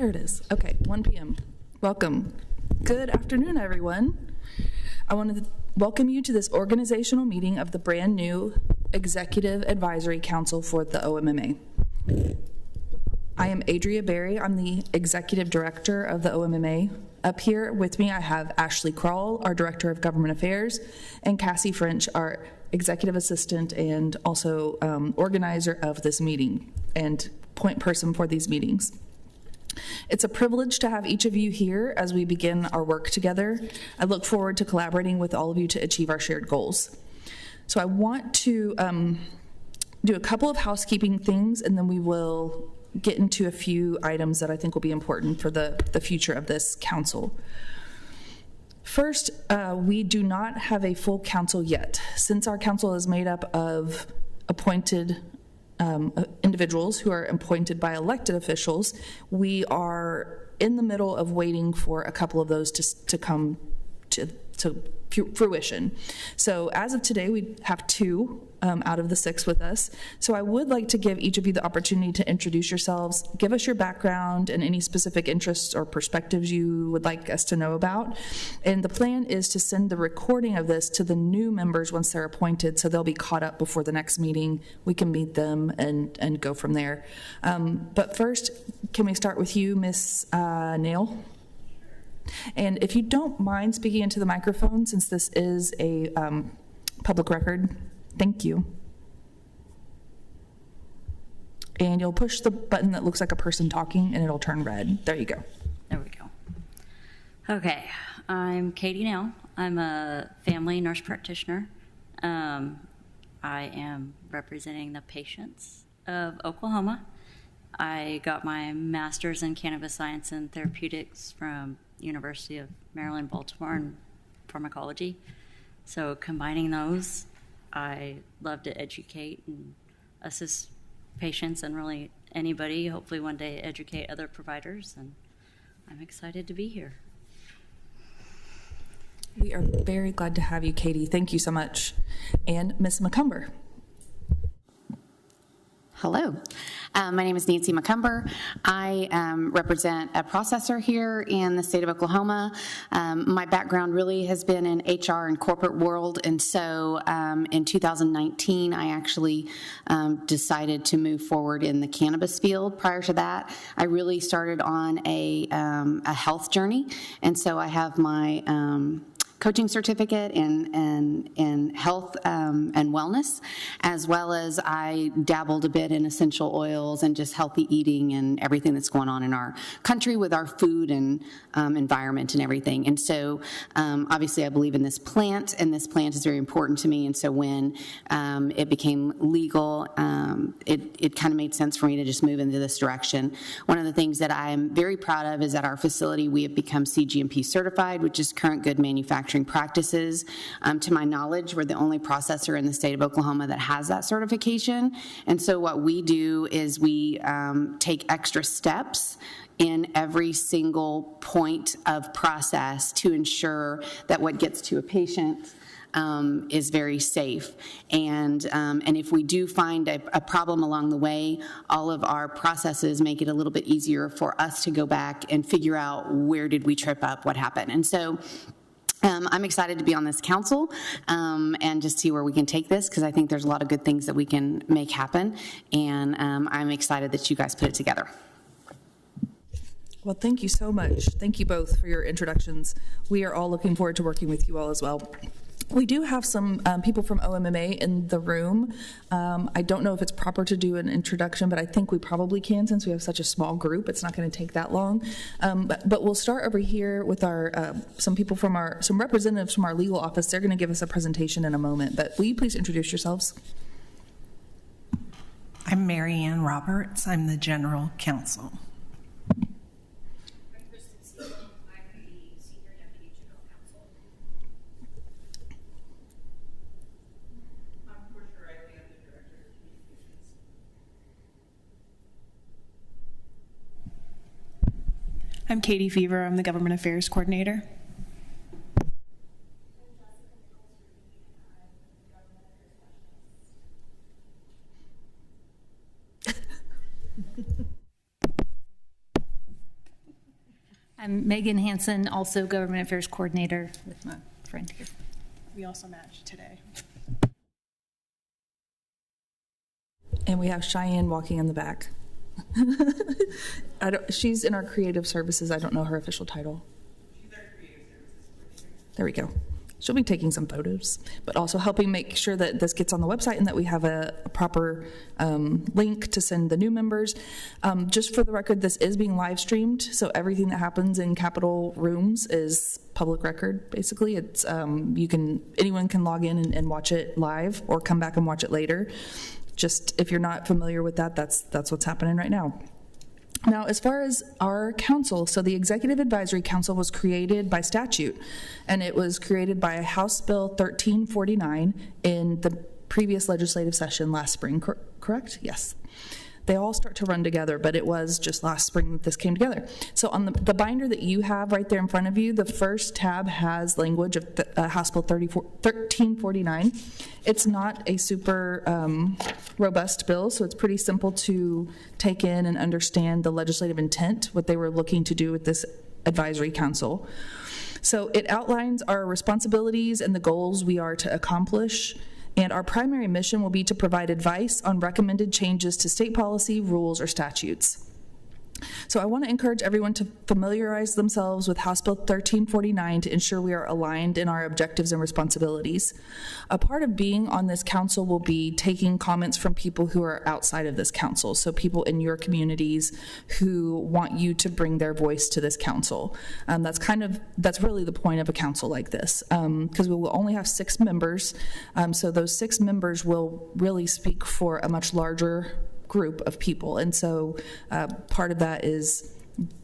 There it is. Okay, 1 p.m. Welcome. Good afternoon, everyone. I wanted to welcome you to this organizational meeting of the brand new Executive Advisory Council for the OMMA. I am Adria Berry. I'm the Executive Director of the OMMA. Up here with me, I have Ashley Kroll, our Director of Government Affairs, and Cassie French, our Executive Assistant and also organizer of this meeting and point person for these meetings. It's a privilege to have each of you here as we begin our work together. I look forward to collaborating with all of you to achieve our shared goals. So I want to do a couple of housekeeping things, and then we will get into a few items that I think will be important for the future of this council. First, we do not have a full council yet. Since our council is made up of appointed individuals who are appointed by elected officials, we are in the middle of waiting for a couple of those to come to fruition. So as of today, we have 2 out of the 6 with us. So I would like to give each of you the opportunity to introduce yourselves, give us your background and any specific interests or perspectives you would like us to know about. And the plan is to send the recording of this to the new members once they're appointed, so they'll be caught up before the next meeting. We can meet them and go from there. But first, can we start with you, Miss Nail? And if you don't mind speaking into the microphone, since this is a public record, thank you. And you'll push the button that looks like a person talking, and it'll turn red. There you go. There we go. Okay, I'm Katie Nail. I'm a family nurse practitioner. I am representing the patients of Oklahoma. I got my master's in cannabis science and therapeutics from University of Maryland, Baltimore, in pharmacology. So combining those, I love to educate and assist patients and really anybody, hopefully one day educate other providers, and I'm excited to be here. We are very glad to have you, Katie. Thank you so much. And Ms. McCumber. Hello, my name is Nancy McCumber. I represent a processor here in the state of Oklahoma. My background really has been in HR and corporate world, and so in 2019 I actually decided to move forward in the cannabis field. Prior to that, I really started on a health journey, and so I have my coaching certificate in health and wellness, as well as I dabbled a bit in essential oils and just healthy eating and everything that's going on in our country with our food and environment and everything. And so obviously I believe in this plant, and this plant is very important to me. And so when it became legal, it kind of made sense for me to just move into this direction. One of the things that I'm very proud of is that our facility, we have become CGMP certified, which is current good manufacturing practices. To my knowledge, we're the only processor in the state of Oklahoma that has that certification. And so what we do is we take extra steps in every single point of process to ensure that what gets to a patient is very safe. And if we do find a problem along the way, all of our processes make it a little bit easier for us to go back and figure out where did we trip up, what happened. And so I'm excited to be on this council and just see where we can take this, because I think there's a lot of good things that we can make happen, and I'm excited that you guys put it together. Well, thank you so much. Thank you both for your introductions. We are all looking forward to working with you all as well. We do have some people from OMMA in the room. I don't know if it's proper to do an introduction, but I think we probably can since we have such a small group. It's not going to take that long. But we'll start over here with our some representatives from our legal office. They're going to give us a presentation in a moment. But will you please introduce yourselves? I'm Mary Ann Roberts. I'm the General Counsel. I'm Katie Fever. I'm the Government Affairs Coordinator. I'm Megan Hansen, also Government Affairs Coordinator with my friend here. We also matched today. And we have Cheyenne walking in the back. She's in our creative services. I don't know her official title. She's our creative services coordinator. There we go. She'll be taking some photos, but also helping make sure that this gets on the website and that we have a proper link to send the new members. Just for the record, this is being live streamed, so everything that happens in Capitol rooms is public record. Basically, it's anyone can log in and watch it live, or come back and watch it later. Just if you're not familiar with that, that's what's happening right now. Now, as far as our council, so the Executive Advisory Council was created by statute, and it was created by House Bill 1349 in the previous legislative session last spring, correct? Yes. They all start to run together, but it was just last spring that this came together. So on the binder that you have right there in front of you, the first tab has language of House Bill 1349. It's not a super robust bill, so it's pretty simple to take in and understand the legislative intent, what they were looking to do with this advisory council. So it outlines our responsibilities and the goals we are to accomplish. And our primary mission will be to provide advice on recommended changes to state policy, rules, or statutes. So I want to encourage everyone to familiarize themselves with House Bill 1349 to ensure we are aligned in our objectives and responsibilities. A part of being on this council will be taking comments from people who are outside of this council, so people in your communities who want you to bring their voice to this council. That's really the point of a council like this, because we will only have 6 members, so those 6 members will really speak for a much larger group of people, and so part of that is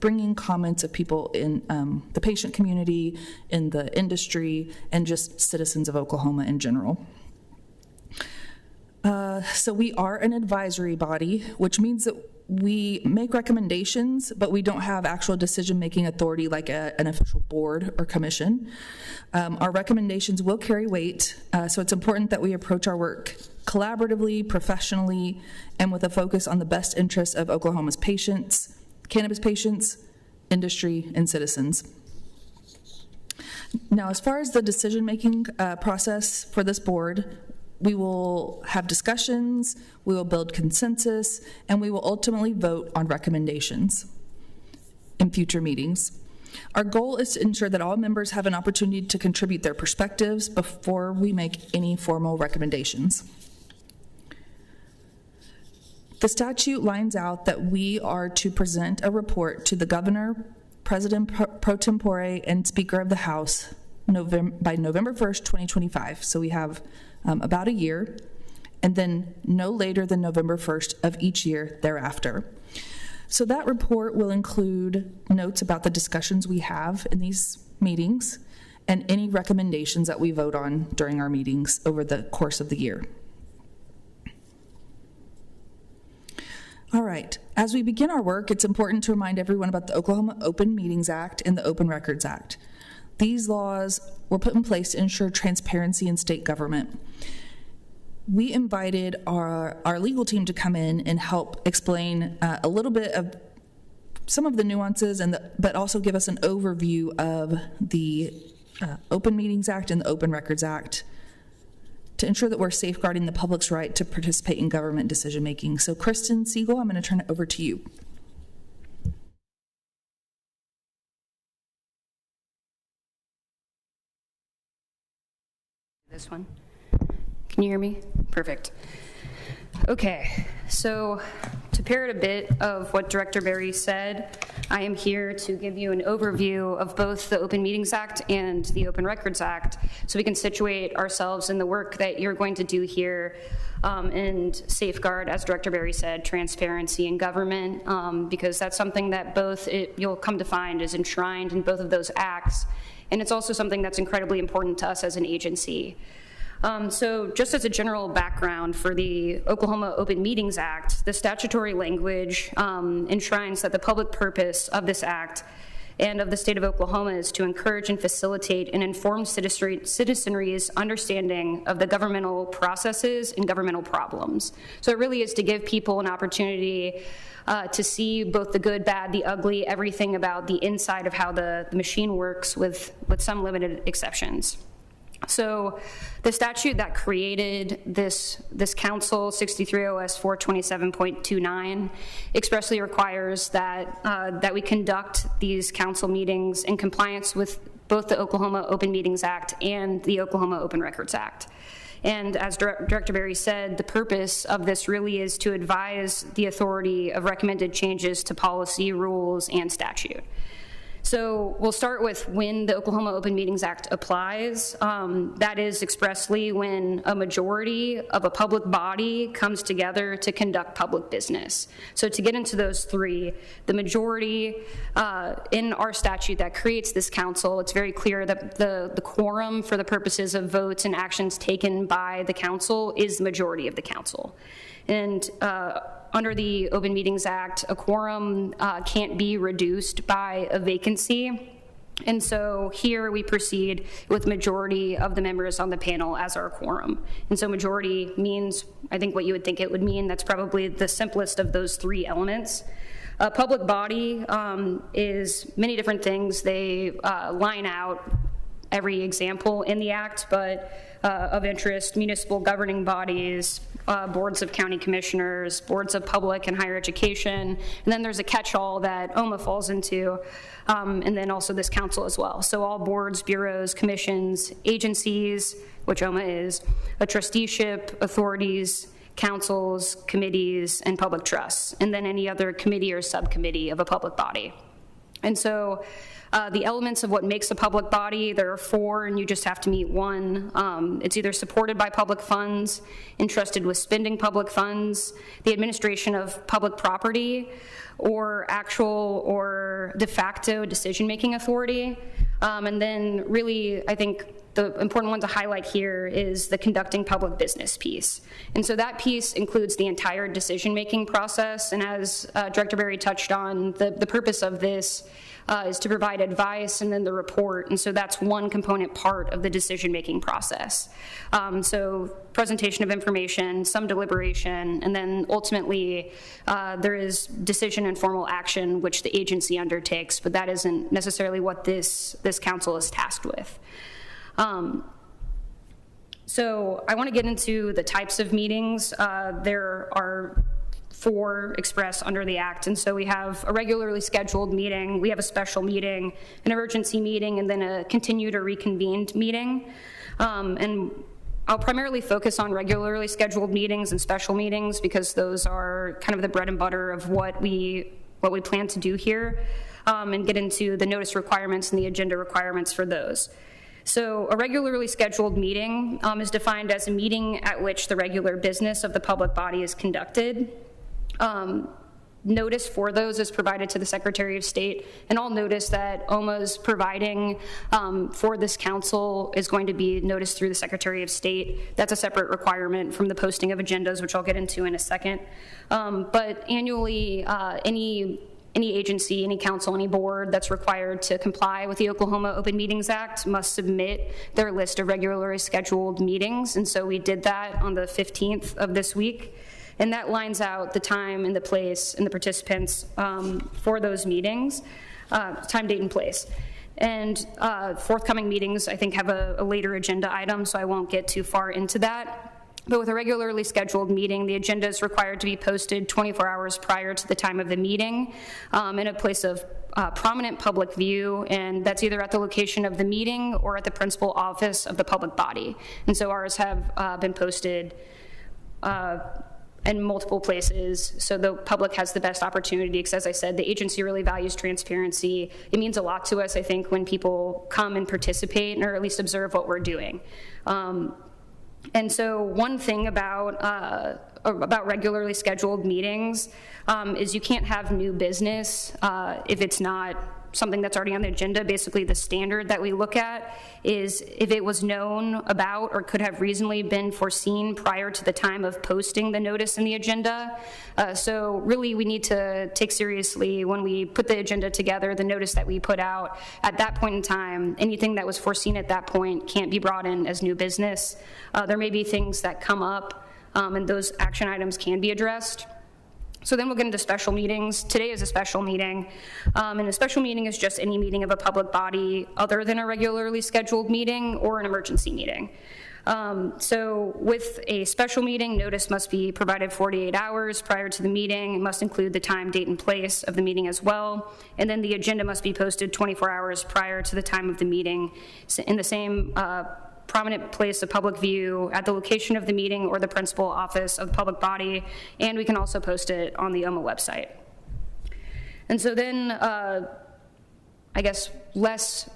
bringing comments of people in the patient community, in the industry, and just citizens of Oklahoma in general. So we are an advisory body, which means that we make recommendations, but we don't have actual decision-making authority like an official board or commission. Our recommendations will carry weight, so it's important that we approach our work collaboratively, professionally, and with a focus on the best interests of Oklahoma's patients, cannabis patients, industry, and citizens. Now, as far as the decision-making process for this board, we will have discussions, we will build consensus, and we will ultimately vote on recommendations in future meetings. Our goal is to ensure that all members have an opportunity to contribute their perspectives before we make any formal recommendations. The statute lines out that we are to present a report to the governor, president pro tempore, and speaker of the House by November 1st, 2025. So we have about a year, and then no later than November 1st of each year thereafter. So that report will include notes about the discussions we have in these meetings and any recommendations that we vote on during our meetings over the course of the year. All right, as we begin our work, it's important to remind everyone about the Oklahoma Open Meetings Act and the Open Records Act. These laws were put in place to ensure transparency in state government. We invited our legal team to come in and help explain a little bit of some of the nuances, but also give us an overview of the Open Meetings Act and the Open Records Act to ensure that we're safeguarding the public's right to participate in government decision-making. So Kristen Siegel, I'm going to turn it over to you. This one. Can you hear me? Perfect. Okay, so to parrot a bit of what Director Berry said, I am here to give you an overview of both the Open Meetings Act and the Open Records Act so we can situate ourselves in the work that you're going to do here and safeguard, as Director Berry said, transparency in government, because that's something that you'll come to find is enshrined in both of those acts, and it's also something that's incredibly important to us as an agency. So just as a general background for the Oklahoma Open Meetings Act, the statutory language enshrines that the public purpose of this act and of the state of Oklahoma is to encourage and facilitate an informed citizenry's understanding of the governmental processes and governmental problems. So it really is to give people an opportunity to see both the good, bad, the ugly, everything about the inside of how the machine works with some limited exceptions. So the statute that created this council, 63 OS 427.29, expressly requires that we conduct these council meetings in compliance with both the Oklahoma Open Meetings Act and the Oklahoma Open Records Act. And as Director Berry said, the purpose of this really is to advise the authority of recommended changes to policy, rules, and statute. So we'll start with when the Oklahoma Open Meetings Act applies. That is expressly when a majority of a public body comes together to conduct public business. So to get into those three, the majority in our statute that creates this council, it's very clear that the quorum for the purposes of votes and actions taken by the council is the majority of the council. And under the Open Meetings Act, a quorum can't be reduced by a vacancy. And so here we proceed with majority of the members on the panel as our quorum. And so majority means, I think what you would think it would mean, that's probably the simplest of those three elements. A public body is many different things. They line out every example in the act, but of interest, municipal governing bodies, boards of county commissioners, boards of public and higher education, and then there's a catch-all that OMMA falls into, and then also this council as well. So all boards, bureaus, commissions, agencies, which OMMA is, a trusteeship, authorities, councils, committees, and public trusts, and then any other committee or subcommittee of a public body. And so the elements of what makes a public body, there are four, and you just have to meet one. It's either supported by public funds, entrusted with spending public funds, the administration of public property, or actual or de facto decision-making authority. And then really, I think the important one to highlight here is the conducting public business piece. And so that piece includes the entire decision-making process. And as Director Berry touched on, the purpose of this is to provide advice and then the report. And so that's one component part of the decision-making process. So presentation of information, some deliberation, and then ultimately there is decision and formal action which the agency undertakes, but that isn't necessarily what this council is tasked with. So I want to get into the types of meetings. There are four expressed under the act, and so we have a regularly scheduled meeting, we have a special meeting, an emergency meeting, and then a continued or reconvened meeting. And I'll primarily focus on regularly scheduled meetings and special meetings because those are kind of the bread and butter of what we plan to do here, and get into the notice requirements and the agenda requirements for those. So a regularly scheduled meeting is defined as a meeting at which the regular business of the public body is conducted. Notice for those is provided to the Secretary of State, and I'll notice that OMMA is providing for this council is going to be noticed through the Secretary of State. That's a separate requirement from the posting of agendas, which I'll get into in a second. But annually, any agency, any council, any board that's required to comply with the Oklahoma Open Meetings Act must submit their list of regularly scheduled meetings, and so we did that on the 15th of this week. And that lines out the time and the place and the participants for those meetings, time, date, and place. And forthcoming meetings, I think, have a later agenda item, so I won't get too far into that. But with a regularly scheduled meeting, the agenda is required to be posted 24 hours prior to the time of the meeting in a place of prominent public view, and that's either at the location of the meeting or at the principal office of the public body. And so ours have been posted in multiple places, so the public has the best opportunity, because as I said, the agency really values transparency. It means a lot to us, I think, when people come and participate, or at least observe what we're doing. And so one thing about regularly scheduled meetings is you can't have new business if it's not something that's already on the agenda. Basically, the standard that we look at is if it was known about or could have reasonably been foreseen prior to the time of posting the notice in the agenda. So really, we need to take seriously when we put the agenda together, the notice that we put out at that point in time. Anything that was foreseen at that point can't be brought in as new business. There may be things that come up, and those action items can be addressed. So then we'll get into special meetings. Today is a special meeting, and a special meeting is just any meeting of a public body other than a regularly scheduled meeting or an emergency meeting. So with a special meeting, notice must be provided 48 hours prior to the meeting. It must include the time, date, and place of the meeting as well. And then the agenda must be posted 24 hours prior to the time of the meeting in the same prominent place of public view at the location of the meeting or the principal office of the public body, and we can also post it on the OMMA website. And so then, I guess less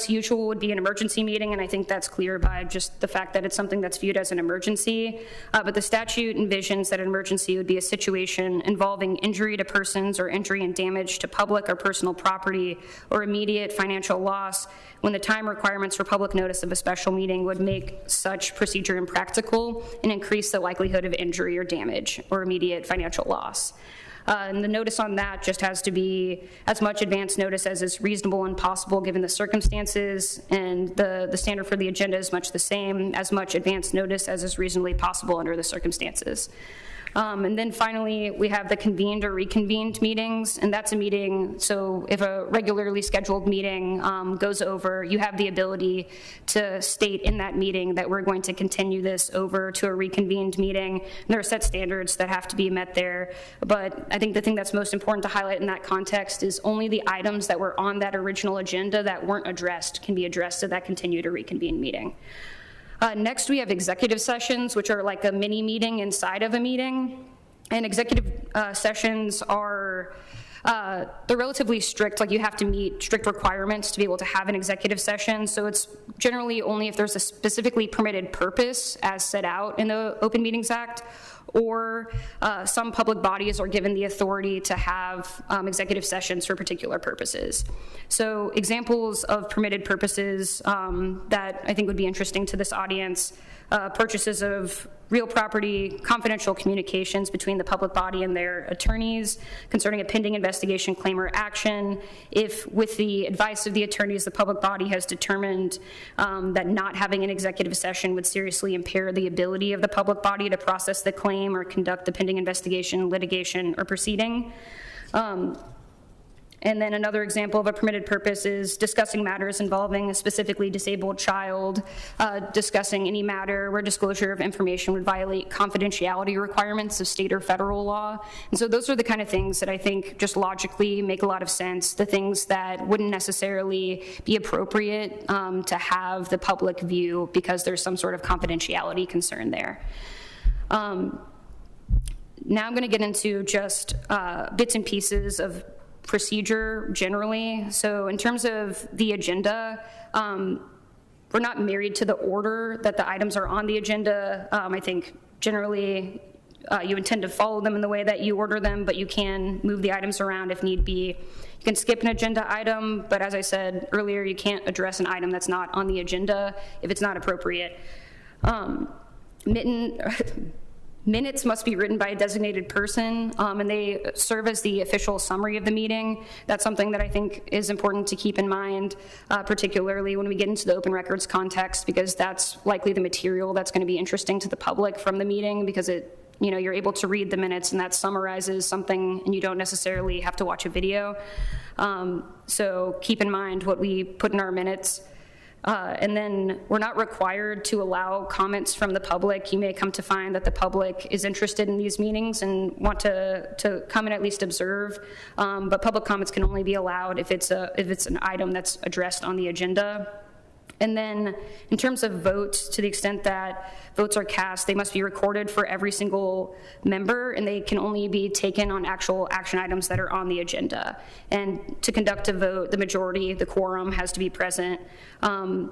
usual would be an emergency meeting, and I think that's clear by just the fact that it's something that's viewed as an emergency. But the statute envisions that an emergency would be a situation involving injury to persons or injury and damage to public or personal property or immediate financial loss, when the time requirements for public notice of a special meeting would make such procedure impractical and increase the likelihood of injury or damage or immediate financial loss. And the notice on that just has to be as much advance notice as is reasonable and possible given the circumstances, and the standard for the agenda is much the same, as much advance notice as is reasonably possible under the circumstances. And then finally, we have the convened or reconvened meetings, and that's a meeting, so if a regularly scheduled meeting goes over, you have the ability to state in that meeting that we're going to continue this over to a reconvened meeting. And there are set standards that have to be met there, but I think the thing that's most important to highlight in that context is only the items that were on that original agenda that weren't addressed can be addressed at that continued or reconvened meeting. Next, we have executive sessions, which are like a mini meeting inside of a meeting. And executive sessions are, they're relatively strict, like you have to meet strict requirements to be able to have an executive session. So it's generally only if there's a specifically permitted purpose as set out in the Open Meetings Act, or some public bodies are given the authority to have executive sessions for particular purposes. So examples of permitted purposes that I think would be interesting to this audience: purchases of real property, confidential communications between the public body and their attorneys concerning a pending investigation, claim, or action, if with the advice of the attorneys the public body has determined that not having an executive session would seriously impair the ability of the public body to process the claim or conduct the pending investigation, litigation, or proceeding. And then another example of a permitted purpose is discussing matters involving a specifically disabled child, discussing any matter where disclosure of information would violate confidentiality requirements of state or federal law. And so those are the kind of things that I think just logically make a lot of sense, the things that wouldn't necessarily be appropriate to have the public view because there's some sort of confidentiality concern there. Now I'm going to get into just bits and pieces of procedure generally. So in terms of the agenda, we're not married to the order that the items are on the agenda. I think generally you intend to follow them in the way that you order them, but you can move the items around if need be. You can skip an agenda item, but as I said earlier, you can't address an item that's not on the agenda if it's not appropriate. Minutes must be written by a designated person, and they serve as the official summary of the meeting. That's something that I think is important to keep in mind, particularly when we get into the open records context, because that's likely the material that's going to be interesting to the public from the meeting, because you're able to read the minutes and that summarizes something, and you don't necessarily have to watch a video. So keep in mind what we put in our minutes. And then we're not required to allow comments from the public. You may come to find that the public is interested in these meetings and want to come and at least observe, but public comments can only be allowed if it's an item that's addressed on the agenda. And then in terms of votes, to the extent that votes are cast, they must be recorded for every single member, and they can only be taken on actual action items that are on the agenda. And to conduct a vote, the majority, the quorum, has to be present. And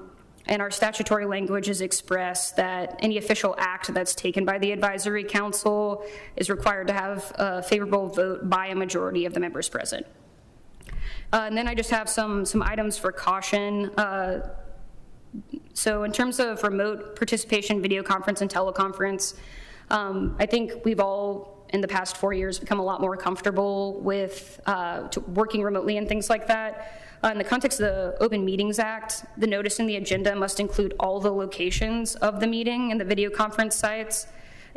our statutory language is expressed that any official act that's taken by the advisory council is required to have a favorable vote by a majority of the members present. And then I just have some items for caution. So in terms of remote participation, video conference, and teleconference, I think we've all, in the past 4 years, become a lot more comfortable with working remotely and things like that. In the context of the Open Meetings Act, the notice in the agenda must include all the locations of the meeting and the video conference sites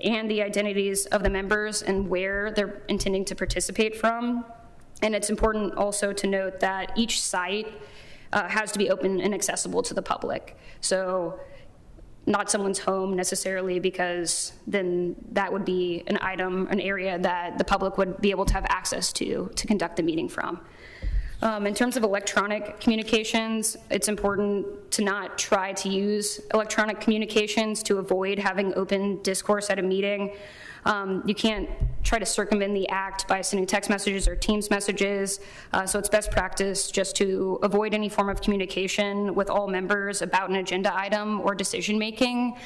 and the identities of the members and where they're intending to participate from. And it's important also to note that each site has to be open and accessible to the public. So not someone's home necessarily, because then that would be an area that the public would be able to have access to conduct the meeting from. In terms of electronic communications, it's important to not try to use electronic communications to avoid having open discourse at a meeting. You can't try to circumvent the act by sending text messages or Teams messages, so it's best practice just to avoid any form of communication with all members about an agenda item or decision making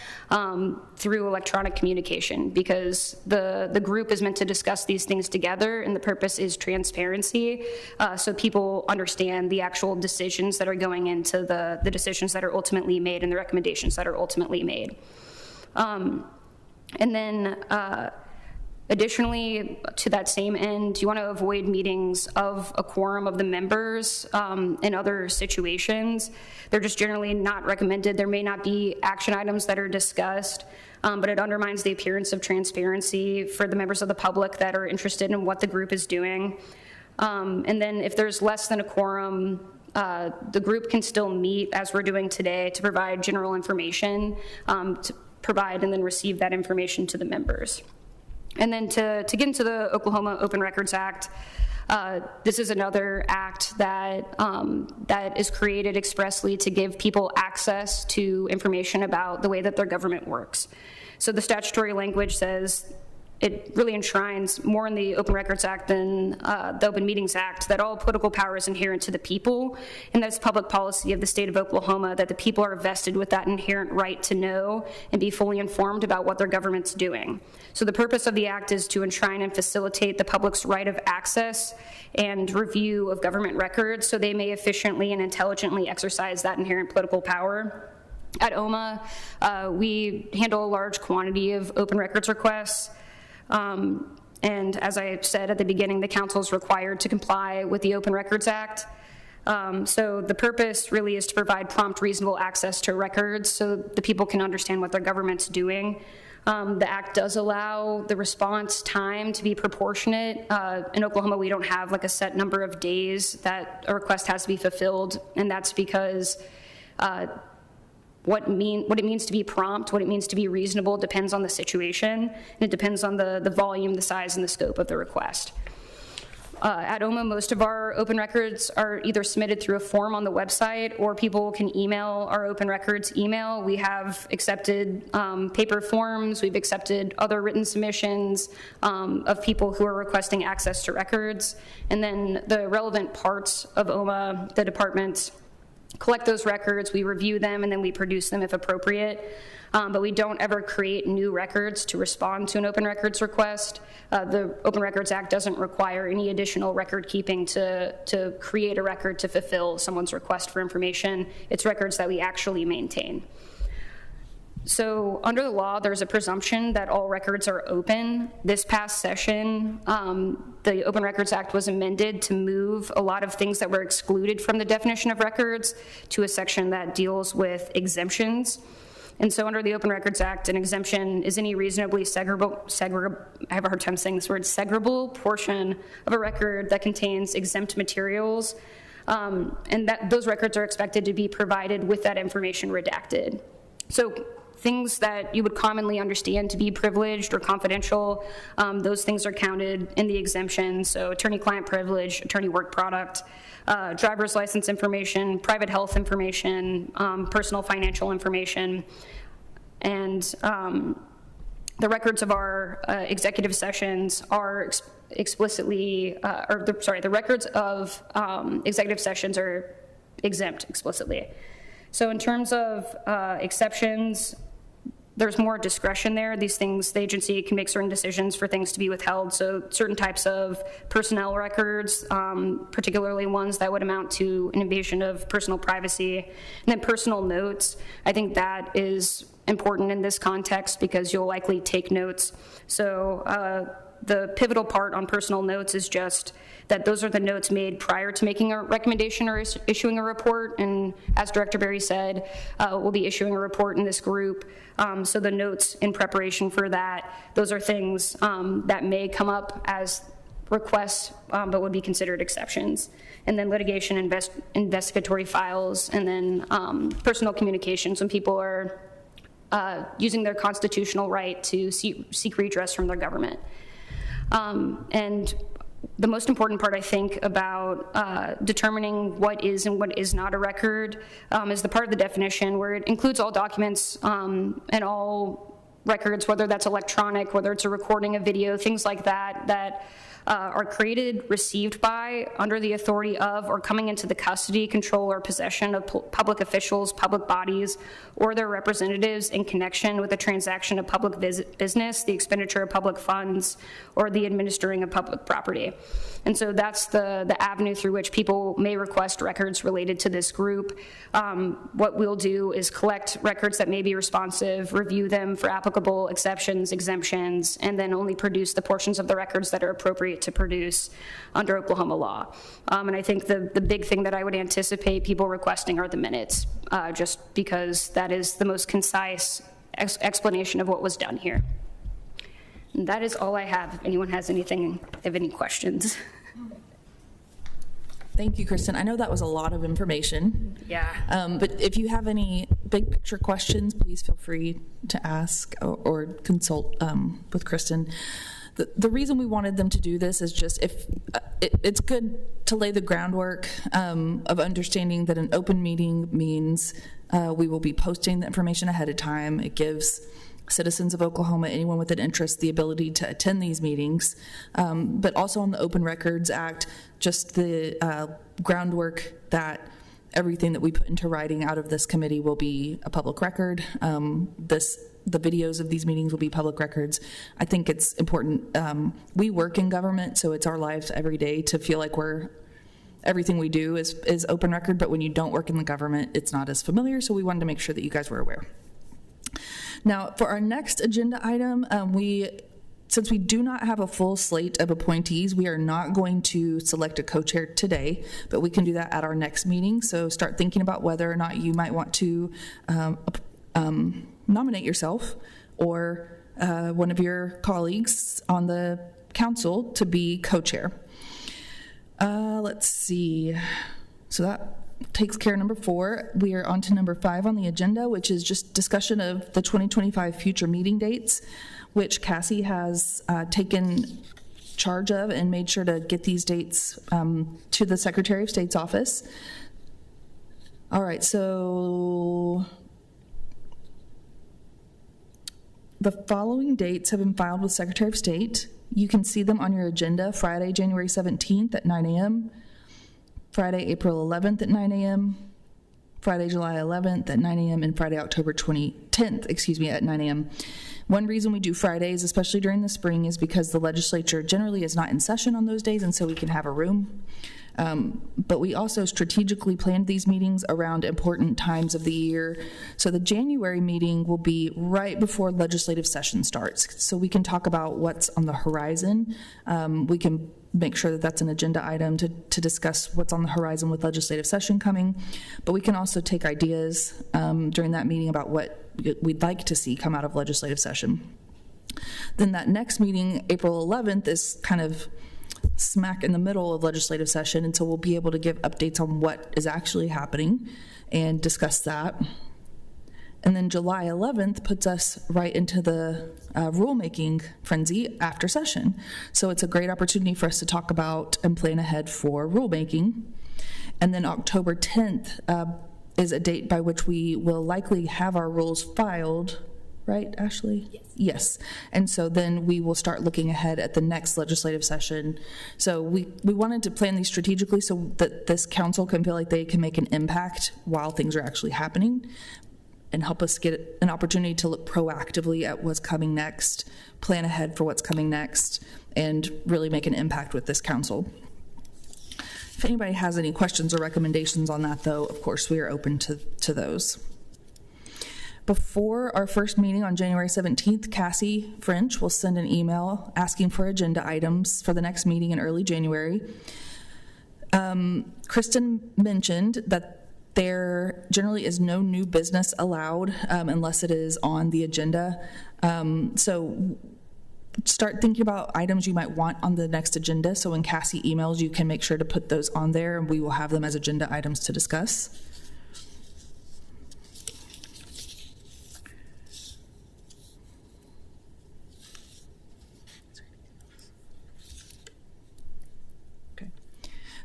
through electronic communication, because the group is meant to discuss these things together, and the purpose is transparency, so people understand the actual decisions that are going into the decisions that are ultimately made and the recommendations that are ultimately made. And then additionally, to that same end, you want to avoid meetings of a quorum of the members in other situations. They're just generally not recommended. There may not be action items that are discussed, but it undermines the appearance of transparency for the members of the public that are interested in what the group is doing. And then if there's less than a quorum, the group can still meet, as we're doing today, to provide general information, to provide and then receive that information to the members. And then to get into the Oklahoma Open Records Act, this is another act that is created expressly to give people access to information about the way that their government works. So the statutory language says, it really enshrines more in the Open Records Act than the Open Meetings Act, that all political power is inherent to the people, and that's public policy of the state of Oklahoma, that the people are vested with that inherent right to know and be fully informed about what their government's doing. So the purpose of the act is to enshrine and facilitate the public's right of access and review of government records so they may efficiently and intelligently exercise that inherent political power. At OMMA, we handle a large quantity of open records requests. And as I said at the beginning, the council is required to comply with the Open Records Act. So the purpose really is to provide prompt, reasonable access to records so the people can understand what their government's doing. The act does allow the response time to be proportionate. In Oklahoma, we don't have like a set number of days that a request has to be fulfilled, and that's because what it means to be prompt, what it means to be reasonable depends on the situation, and it depends on the volume, the size, and the scope of the request. At OMMA, most of our open records are either submitted through a form on the website, or people can email our open records email. We have accepted paper forms, we've accepted other written submissions of people who are requesting access to records, and then the relevant parts of OMMA, the departments, collect those records, we review them, and then we produce them if appropriate. But we don't ever create new records to respond to an open records request. The Open Records Act doesn't require any additional record keeping to create a record to fulfill someone's request for information. It's records that we actually maintain. So under the law, there's a presumption that all records are open. This past session, the Open Records Act was amended to move a lot of things that were excluded from the definition of records to a section that deals with exemptions. And so under the Open Records Act, an exemption is any reasonably segregable portion of a record that contains exempt materials, and that those records are expected to be provided with that information redacted. So things that you would commonly understand to be privileged or confidential, those things are counted in the exemption. So attorney-client privilege, attorney work product, driver's license information, private health information, personal financial information, and the records of our executive sessions are explicitly, the records of executive sessions are exempt explicitly. So in terms of exceptions, there's more discretion there. These things, the agency can make certain decisions for things to be withheld. So certain types of personnel records, particularly ones that would amount to an invasion of personal privacy, and then personal notes. I think that is important in this context because you'll likely take notes. So the pivotal part on personal notes is just that those are the notes made prior to making a recommendation or issuing a report. And as Director Berry said, we'll be issuing a report in this group. So the notes in preparation for that, those are things that may come up as requests, but would be considered exceptions. And then litigation, investigatory files, and then personal communications when people are using their constitutional right to seek redress from their government. And the most important part, I think, about determining what is and what is not a record is the part of the definition where it includes all documents and all records, whether that's electronic, whether it's a recording, a video, things like that, that are created, received by, under the authority of, or coming into the custody, control, or possession of public officials, public bodies, or their representatives in connection with the transaction of public business, the expenditure of public funds, or the administering of public property. And so that's the avenue through which people may request records related to this group. What we'll do is collect records that may be responsive, review them for applicable exceptions, exemptions, and then only produce the portions of the records that are appropriate to produce under Oklahoma law. And I think the big thing that I would anticipate people requesting are the minutes, just because that is the most concise explanation of what was done here. And that is all I have. If anyone has anything, have any questions. Thank you, Kristen. I know that was a lot of information. Yeah. But if you have any big picture questions, please feel free to ask or consult with Kristen. The reason we wanted them to do this is just it's good to lay the groundwork of understanding that an open meeting means we will be posting the information ahead of time. It gives citizens of Oklahoma, anyone with an interest, the ability to attend these meetings. But also on the Open Records Act, just the groundwork that everything that we put into writing out of this committee will be a public record. The videos of these meetings will be public records. I think it's important. We work in government, so it's our lives every day to feel like everything we do is open record, but when you don't work in the government, it's not as familiar, so we wanted to make sure that you guys were aware. Now, for our next agenda item, since we do not have a full slate of appointees, we are not going to select a co-chair today, but we can do that at our next meeting. So start thinking about whether or not you might want to nominate yourself or one of your colleagues on the council to be co-chair. Let's see. So that takes care of number 4. We are on to number 5 on the agenda, which is just discussion of the 2025 future meeting dates, which Cassie has taken charge of and made sure to get these dates to the Secretary of State's office. All right, so the following dates have been filed with Secretary of State. You can see them on your agenda: Friday, January 17th at 9 a.m., Friday, April 11th at 9 a.m., Friday, July 11th at 9 a.m., and Friday, October 10th, at 9 a.m. One reason we do Fridays, especially during the spring, is because the legislature generally is not in session on those days, and so we can have a room. But we also strategically planned these meetings around important times of the year. So the January meeting will be right before legislative session starts. So we can talk about what's on the horizon. We can make sure that that's an agenda item to discuss what's on the horizon with legislative session coming. But we can also take ideas during that meeting about what we'd like to see come out of legislative session. Then that next meeting, April 11th, is kind of smack in the middle of legislative session, and so we'll be able to give updates on what is actually happening and discuss that. And then July 11th puts us right into the rulemaking frenzy after session. So it's a great opportunity for us to talk about and plan ahead for rulemaking. And then October 10th is a date by which we will likely have our rules filed. Right, Ashley? Yes. And so then we will start looking ahead at the next legislative session. So we wanted to plan these strategically so that this council can feel like they can make an impact while things are actually happening. and help us get an opportunity to look proactively at what's coming next, plan ahead for what's coming next, and really make an impact with this council. If anybody has any questions or recommendations on that, though, of course, we are open to those. Before our first meeting on January 17th, Cassie French will send an email asking for agenda items for the next meeting in early January. Kristen mentioned that there generally is no new business allowed unless it is on the agenda. So start thinking about items you might want on the next agenda. So when Cassie emails, you can make sure to put those on there, and we will have them as agenda items to discuss.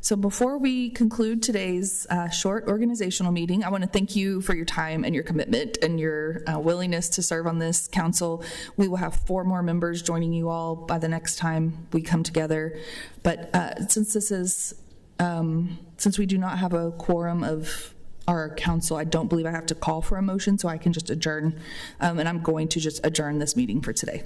So before we conclude today's short organizational meeting, I want to thank you for your time and your commitment and your willingness to serve on this council. We will have 4 more members joining you all by the next time we come together. But since we do not have a quorum of our council, I don't believe I have to call for a motion, so I can just adjourn. And I'm going to just adjourn this meeting for today.